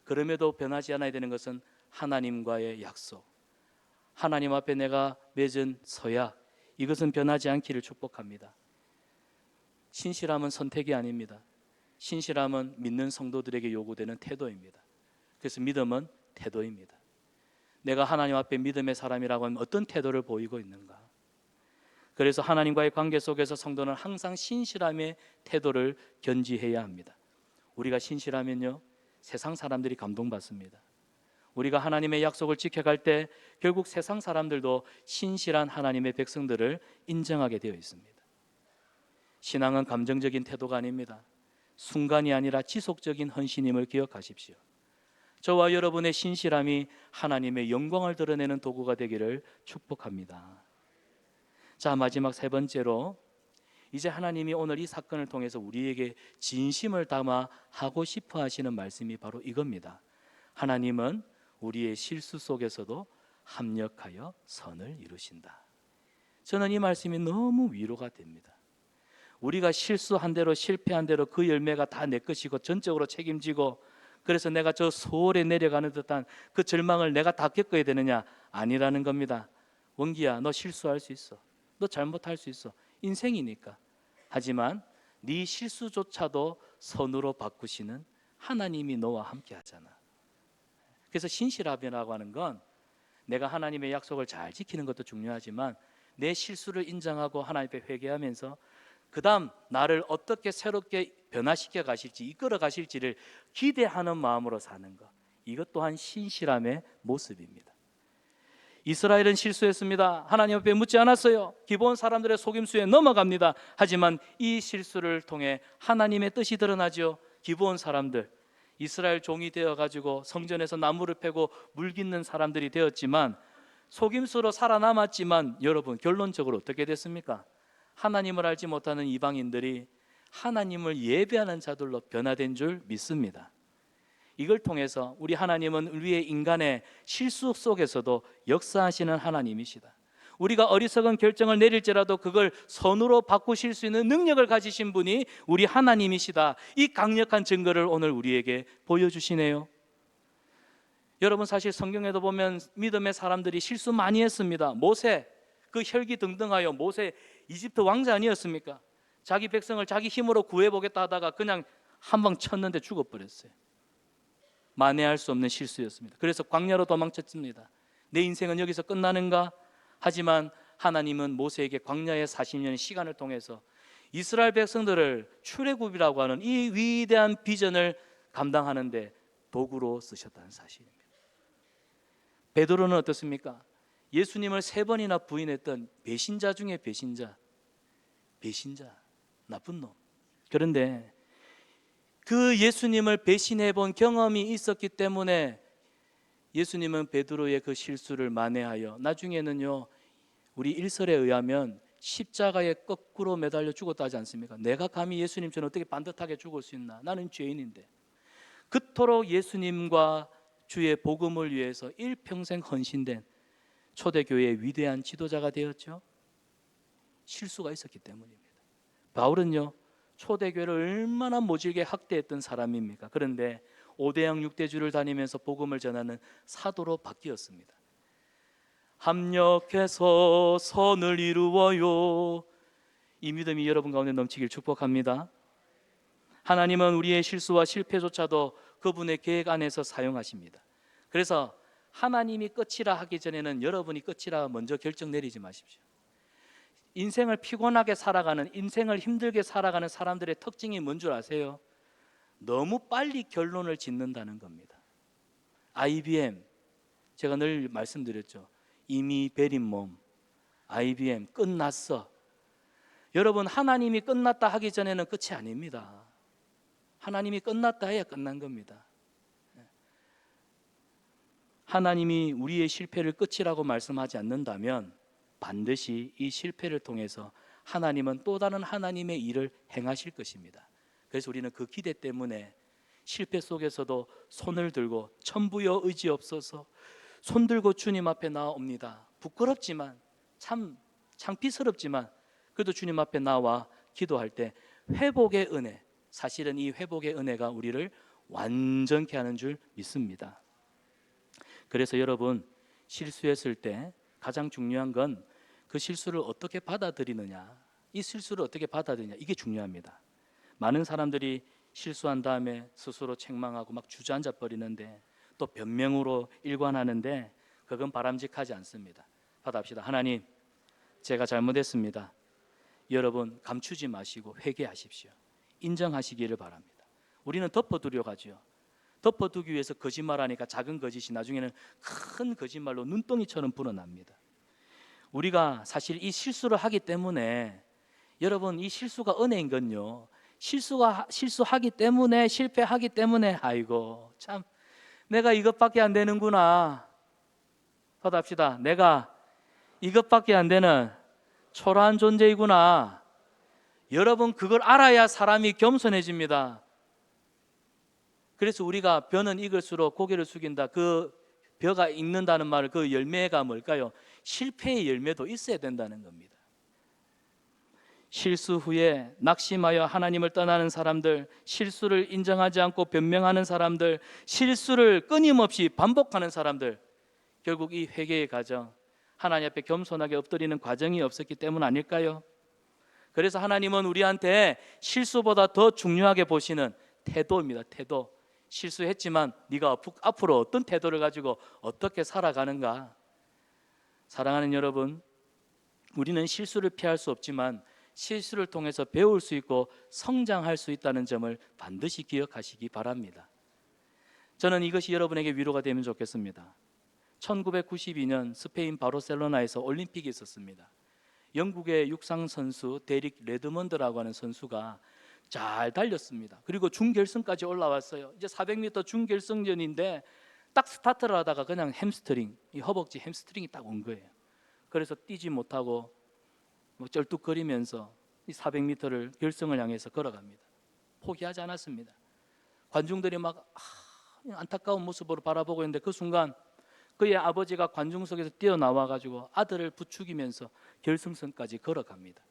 그럼에도 변하지 않아야 되는 것은 하나님과의 약속, 하나님 앞에 내가 맺은 서약, 이것은 변하지 않기를 축복합니다. 신실함은 선택이 아닙니다. 신실함은 믿는 성도들에게 요구되는 태도입니다. 그래서 믿음은 태도입니다. 내가 하나님 앞에 믿음의 사람이라고 하면 어떤 태도를 보이고 있는가? 그래서 하나님과의 관계 속에서 성도는 항상 신실함의 태도를 견지해야 합니다. 우리가 신실하면요, 세상 사람들이 감동받습니다. 우리가 하나님의 약속을 지켜갈 때 결국 세상 사람들도 신실한 하나님의 백성들을 인정하게 되어 있습니다. 신앙은 감정적인 태도가 아닙니다. 순간이 아니라 지속적인 헌신임을 기억하십시오. 저와 여러분의 신실함이 하나님의 영광을 드러내는 도구가 되기를 축복합니다. 자, 마지막 세 번째로, 이제 하나님이 오늘 이 사건을 통해서 우리에게 진심을 담아 하고 싶어 하시는 말씀이 바로 이겁니다. 하나님은 우리의 실수 속에서도 합력하여 선을 이루신다. 저는 이 말씀이 너무 위로가 됩니다. 우리가 실수한 대로, 실패한 대로 그 열매가 다 내 것이고 전적으로 책임지고, 그래서 내가 저 소홀에 내려가는 듯한 그 절망을 내가 다 겪어야 되느냐? 아니라는 겁니다. 원기야, 너 실수할 수 있어. 너 잘못할 수 있어. 인생이니까. 하지만 네 실수조차도 선으로 바꾸시는 하나님이 너와 함께 하잖아. 그래서 신실함이라고 하는 건 내가 하나님의 약속을 잘 지키는 것도 중요하지만 내 실수를 인정하고 하나님 앞에 회개하면서 그 다음 나를 어떻게 새롭게 변화시켜 가실지, 이끌어 가실지를 기대하는 마음으로 사는 것, 이것 또한 신실함의 모습입니다. 이스라엘은 실수했습니다. 하나님 앞에 묻지 않았어요. 기본 사람들의 속임수에 넘어갑니다. 하지만 이 실수를 통해 하나님의 뜻이 드러나죠. 기본 사람들, 이스라엘 종이 되어가지고 성전에서 나무를 패고 물 깃는 사람들이 되었지만, 속임수로 살아남았지만 여러분, 결론적으로 어떻게 됐습니까? 하나님을 알지 못하는 이방인들이 하나님을 예배하는 자들로 변화된 줄 믿습니다. 이걸 통해서 우리 하나님은 우리의 인간의 실수 속에서도 역사하시는 하나님이시다. 우리가 어리석은 결정을 내릴지라도 그걸 선으로 바꾸실 수 있는 능력을 가지신 분이 우리 하나님이시다. 이 강력한 증거를 오늘 우리에게 보여주시네요. 여러분, 사실 성경에도 보면 믿음의 사람들이 실수 많이 했습니다. 모세, 그 혈기등등하여 모세 이집트 왕자 아니었습니까? 자기 백성을 자기 힘으로 구해보겠다 하다가 그냥 한 방 쳤는데 죽어버렸어요. 만회할 수 없는 실수였습니다. 그래서 광야로 도망쳤습니다. 내 인생은 여기서 끝나는가? 하지만 하나님은 모세에게 광야의 40년의 시간을 통해서 이스라엘 백성들을 출애굽이라고 하는 이 위대한 비전을 감당하는데 도구로 쓰셨다는 사실입니다. 베드로는 어떻습니까? 예수님을 3번이나 부인했던 배신자 중에 배신자, 나쁜 놈. 그런데 그 예수님을 배신해 본 경험이 있었기 때문에 예수님은 베드로의 그 실수를 만회하여 나중에는요, 우리 일설에 의하면 십자가에 거꾸로 매달려 죽었다 하지 않습니까? 내가 감히 예수님처럼 어떻게 반듯하게 죽을 수 있나? 나는 죄인인데. 그토록 예수님과 주의 복음을 위해서 일평생 헌신된 초대교회의 위대한 지도자가 되었죠. 실수가 있었기 때문입니다. 바울은요, 초대교회를 얼마나 모질게 학대했던 사람입니까? 그런데 5대양 6대주를 다니면서 복음을 전하는 사도로 바뀌었습니다. 합력해서 선을 이루어요. 이 믿음이 여러분 가운데 넘치길 축복합니다. 하나님은 우리의 실수와 실패조차도 그분의 계획 안에서 사용하십니다. 그래서 하나님이 끝이라 하기 전에는 여러분이 끝이라 먼저 결정 내리지 마십시오. 인생을 피곤하게 살아가는, 인생을 힘들게 살아가는 사람들의 특징이 뭔 줄 아세요? 너무 빨리 결론을 짓는다는 겁니다. IBM, 제가 늘 말씀드렸죠. 이미 베린 몸, IBM 끝났어. 여러분, 하나님이 끝났다 하기 전에는 끝이 아닙니다. 하나님이 끝났다 해야 끝난 겁니다. 하나님이 우리의 실패를 끝이라고 말씀하지 않는다면 반드시 이 실패를 통해서 하나님은 또 다른 하나님의 일을 행하실 것입니다. 그래서 우리는 그 기대 때문에 실패 속에서도 손을 들고 천부여 의지없어서 손 들고 주님 앞에 나옵니다. 부끄럽지만 참 창피스럽지만 그래도 주님 앞에 나와 기도할 때 회복의 은혜, 사실은 이 회복의 은혜가 우리를 완전케 하는 줄 믿습니다. 그래서 여러분, 실수했을 때 가장 중요한 건 그 실수를 어떻게 받아들이느냐, 이 실수를 어떻게 받아들이냐, 이게 중요합니다. 많은 사람들이 실수한 다음에 스스로 책망하고 막 주저앉아 버리는데, 또 변명으로 일관하는데 그건 바람직하지 않습니다. 받아봅시다. 하나님, 제가 잘못했습니다. 여러분, 감추지 마시고 회개하십시오. 인정하시기를 바랍니다. 우리는 덮어두려 가죠. 덮어두기 위해서 거짓말하니까 작은 거짓이 나중에는 큰 거짓말로 눈덩이처럼 불어납니다. 우리가 사실 이 실수를 하기 때문에, 여러분, 이 실수가 은혜인 건요, 실수하기 때문에, 실패하기 때문에, 아이고 참 내가 이것밖에 안 되는구나. 받아합시다. 내가 이것밖에 안 되는 초라한 존재이구나. 여러분, 그걸 알아야 사람이 겸손해집니다. 그래서 우리가 벼는 익을수록 고개를 숙인다. 그 벼가 익는다는 말, 그 열매가 뭘까요? 실패의 열매도 있어야 된다는 겁니다. 실수 후에 낙심하여 하나님을 떠나는 사람들, 실수를 인정하지 않고 변명하는 사람들, 실수를 끊임없이 반복하는 사람들, 결국 이 회개의 과정, 하나님 앞에 겸손하게 엎드리는 과정이 없었기 때문 아닐까요? 그래서 하나님은 우리한테 실수보다 더 중요하게 보시는 태도입니다. 태도. 실수했지만 네가 앞으로 어떤 태도를 가지고 어떻게 살아가는가. 사랑하는 여러분, 우리는 실수를 피할 수 없지만 실수를 통해서 배울 수 있고 성장할 수 있다는 점을 반드시 기억하시기 바랍니다. 저는 이것이 여러분에게 위로가 되면 좋겠습니다. 1992년 스페인 바르셀로나에서 올림픽이 있었습니다. 영국의 육상 선수 데릭 레드먼드라고 하는 선수가 잘 달렸습니다. 그리고 준결승까지 올라왔어요. 이제 400m 준결승전인데 딱 스타트를 하다가 그냥 햄스트링, 이 허벅지 햄스트링이 딱 온 거예요. 그래서 뛰지 못하고 쩔뚝거리면서 이 400m를 결승을 향해서 걸어갑니다. 포기하지 않았습니다. 관중들이 막 안타까운 모습으로 바라보고 있는데 그 순간 그의 아버지가 관중석에서 뛰어나와가지고 아들을 부추기면서 결승선까지 걸어갑니다.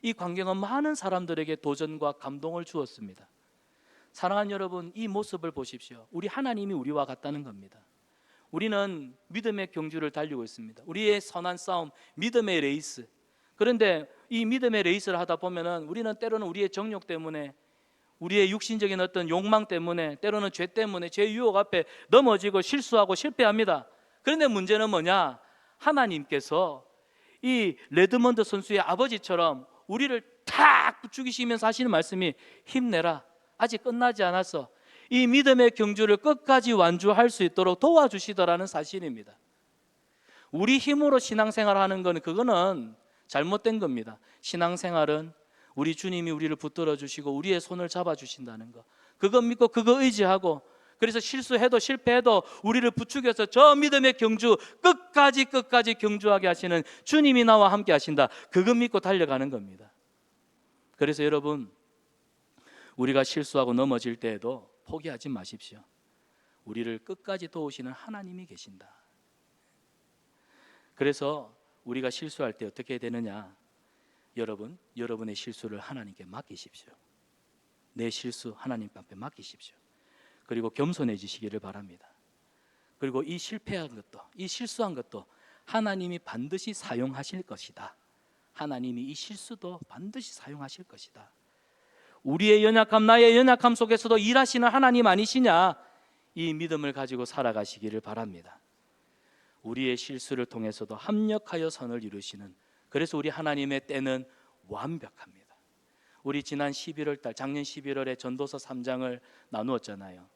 이 광경은 많은 사람들에게 도전과 감동을 주었습니다. 사랑하는 여러분, 이 모습을 보십시오. 우리 하나님이 우리와 같다는 겁니다. 우리는 믿음의 경주를 달리고 있습니다. 우리의 선한 싸움, 믿음의 레이스. 그런데 이 믿음의 레이스를 하다 보면은 우리는 때로는 우리의 정욕 때문에, 우리의 육신적인 어떤 욕망 때문에, 때로는 죄 때문에, 죄 유혹 앞에 넘어지고 실수하고 실패합니다. 그런데 문제는 뭐냐? 하나님께서 이 레드먼드 선수의 아버지처럼 우리를 탁 부추기시면서 하시는 말씀이 힘내라, 아직 끝나지 않았어, 이 믿음의 경주를 끝까지 완주할 수 있도록 도와주시더라는 사실입니다. 우리 힘으로 신앙생활을 하는 건 그거는 잘못된 겁니다. 신앙생활은 우리 주님이 우리를 붙들어 주시고 우리의 손을 잡아 주신다는 거, 그거 믿고 그거 의지하고, 그래서 실수해도 실패해도 우리를 부추겨서 저 믿음의 경주 끝까지 경주하게 하시는 주님이 나와 함께 하신다, 그거 믿고 달려가는 겁니다. 그래서 여러분, 우리가 실수하고 넘어질 때에도 포기하지 마십시오. 우리를 끝까지 도우시는 하나님이 계신다. 그래서 우리가 실수할 때 어떻게 되느냐? 여러분의 실수를 하나님께 맡기십시오. 내 실수 하나님 앞에 맡기십시오. 그리고 겸손해지시기를 바랍니다. 그리고 이 실패한 것도, 이 실수한 것도 하나님이 반드시 사용하실 것이다. 하나님이 이 실수도 반드시 사용하실 것이다. 우리의 연약함, 나의 연약함 속에서도 일하시는 하나님 아니시냐? 이 믿음을 가지고 살아가시기를 바랍니다. 우리의 실수를 통해서도 합력하여 선을 이루시는, 그래서 우리 하나님의 때는 완벽합니다. 우리 지난 11월 달, 작년 11월에 전도서 3장을 나누었잖아요.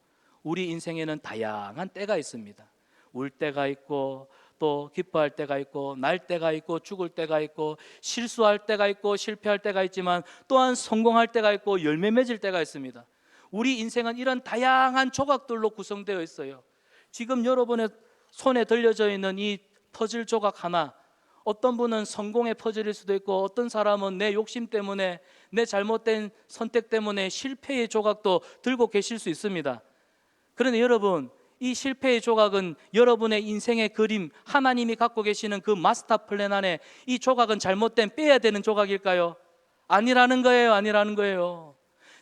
우리 인생에는 다양한 때가 있습니다. 울 때가 있고, 또 기뻐할 때가 있고, 날 때가 있고, 죽을 때가 있고, 실수할 때가 있고, 실패할 때가 있지만 또한 성공할 때가 있고, 열매 맺을 때가 있습니다. 우리 인생은 이런 다양한 조각들로 구성되어 있어요. 지금 여러분의 손에 들려져 있는 이 퍼즐 조각 하나, 어떤 분은 성공의 퍼즐일 수도 있고, 어떤 사람은 내 욕심 때문에, 내 잘못된 선택 때문에 실패의 조각도 들고 계실 수 있습니다. 그런데 여러분, 이 실패의 조각은 여러분의 인생의 그림, 하나님이 갖고 계시는 그 마스터 플랜 안에 이 조각은 잘못된, 빼야 되는 조각일까요? 아니라는 거예요.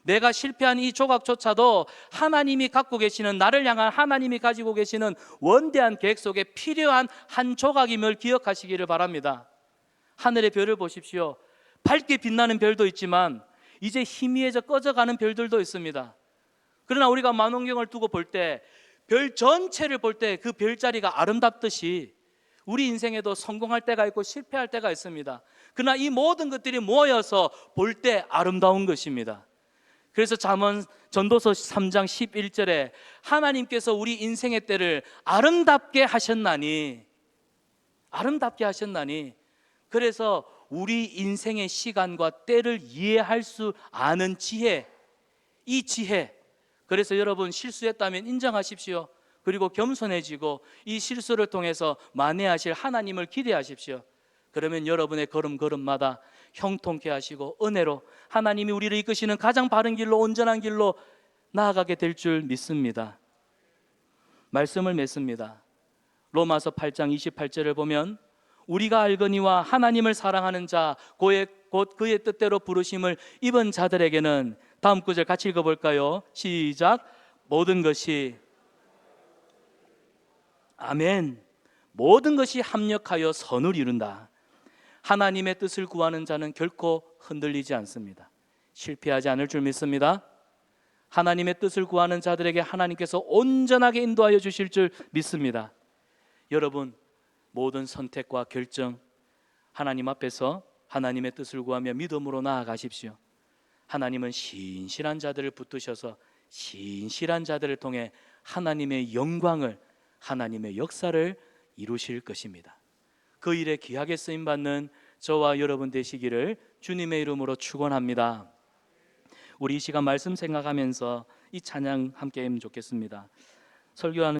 내가 실패한 이 조각조차도 하나님이 갖고 계시는, 나를 향한 하나님이 가지고 계시는 원대한 계획 속에 필요한 한 조각임을 기억하시기를 바랍니다. 하늘의 별을 보십시오. 밝게 빛나는 별도 있지만 이제 희미해져 꺼져가는 별들도 있습니다. 그러나 우리가 만원경을 두고 볼 때, 별 전체를 볼 때 그 별자리가 아름답듯이 우리 인생에도 성공할 때가 있고 실패할 때가 있습니다. 그러나 이 모든 것들이 모여서 볼 때 아름다운 것입니다. 그래서 잠언 전도서 3장 11절에 하나님께서 우리 인생의 때를 아름답게 하셨나니, 그래서 우리 인생의 시간과 때를 이해할 수 아는 지혜, 이 지혜, 그래서 여러분 실수했다면 인정하십시오. 그리고 겸손해지고 이 실수를 통해서 만회하실 하나님을 기대하십시오. 그러면 여러분의 걸음걸음마다 형통케 하시고 은혜로 하나님이 우리를 이끄시는 가장 바른 길로, 온전한 길로 나아가게 될 줄 믿습니다. 말씀을 맺습니다. 로마서 8장 28절을 보면 우리가 알거니와 하나님을 사랑하는 자 곧 그의 뜻대로 부르심을 입은 자들에게는, 다음 구절 같이 읽어볼까요? 시작. 모든 것이, 아멘, 모든 것이 합력하여 선을 이룬다. 하나님의 뜻을 구하는 자는 결코 흔들리지 않습니다. 실패하지 않을 줄 믿습니다. 하나님의 뜻을 구하는 자들에게 하나님께서 온전하게 인도하여 주실 줄 믿습니다. 여러분, 모든 선택과 결정 하나님 앞에서 하나님의 뜻을 구하며 믿음으로 나아가십시오. 하나님은 신실한 자들을 붙드셔서 신실한 자들을 통해 하나님의 영광을, 하나님의 역사를 이루실 것입니다. 그 일에 귀하게 쓰임받는 저와 여러분 되시기를 주님의 이름으로 축원합니다. 우리 이 시간 말씀 생각하면서 이 찬양 함께 하면 좋겠습니다. 설교하는